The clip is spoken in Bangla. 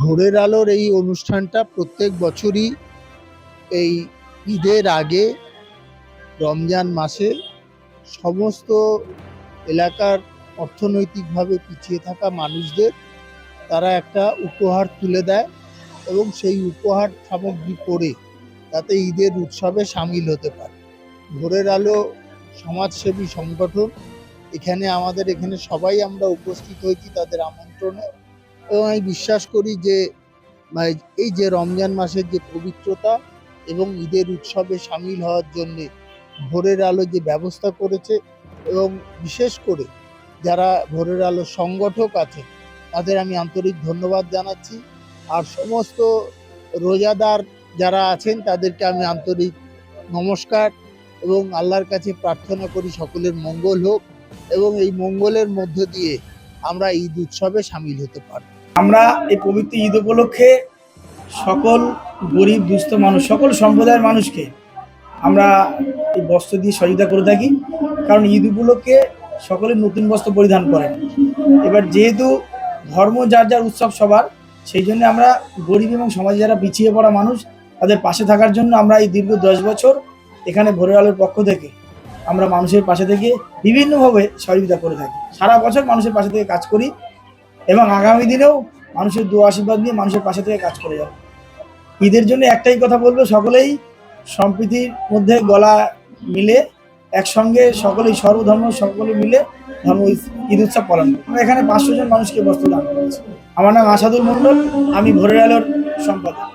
ভোরের আলোর এই অনুষ্ঠানটা প্রত্যেক বছরই এই ঈদের আগে রমজান মাসে সমস্ত এলাকার অর্থনৈতিকভাবে পিছিয়ে থাকা মানুষদের তারা একটা উপহার তুলে দেয় এবং সেই উপহার সামগ্রী পড়ে তাতে ঈদের উৎসবে সামিল হতে পারে। ভোরের আলো সমাজসেবী সংগঠন আমাদের এখানে সবাই আমরা উপস্থিত হয়েছি তাদের আমন্ত্রণে, এবং আমি বিশ্বাস করি যে এই যে রমজান মাসের যে পবিত্রতা এবং ঈদের উৎসবে সামিল হওয়ার জন্যে ভোরের আলো যে ব্যবস্থা করেছে, এবং বিশেষ করে যারা ভোরের আলো সংগঠক আছে তাদের আমি আন্তরিক ধন্যবাদ জানাচ্ছি। আর সমস্ত রোজাদার যারা আছেন তাদেরকে আমি আন্তরিক নমস্কার এবং আল্লাহর কাছে প্রার্থনা করি সকলের মঙ্গল হোক এবং এই মঙ্গলের মধ্য দিয়ে আমরা ঈদ উৎসবে সামিল হতে পারব। আমরা এই পবিত্র ঈদ উপলক্ষে সকল গরিব দুস্থ মানুষ, সকল সম্প্রদায়ের মানুষকে আমরা এই বস্ত্র দিয়ে সহযোগিতা করে থাকি। কারণ ঈদ উপলক্ষে সকলে নতুন বস্ত্র পরিধান করেন। এবার যেহেতু ধর্ম যার যার উৎসব সবার, সেই জন্য আমরা গরিব এবং সমাজে যারা পিছিয়ে পড়া মানুষ তাদের পাশে থাকার জন্য আমরা এই দীর্ঘ 10 বছর এখানে ভোরের আলোর পক্ষ থেকে আমরা মানুষের পাশে থেকে বিভিন্নভাবে সহযোগিতা করে থাকি। সারা বছর মানুষের পাশে থেকে কাজ করি এবং আগামী দিনেও মানুষের দোয়া আশীর্বাদ নিয়ে মানুষের পাশে থেকে কাজ করে যাব। ঈদের জন্য একটাই কথা বলবো, সকলেই সম্প্রীতির মধ্যে গলা মিলে একসঙ্গে সকলেই সর্বধর্ম সকলে মিলে ধর্ম ঈদ উৎসব পালন করি। আমরা এখানে 500 জন মানুষকে বস্ত্র দান করেছি। আমার নাম আসাদুল মণ্ডল, আমি ভোরের আলোর সম্পাদক।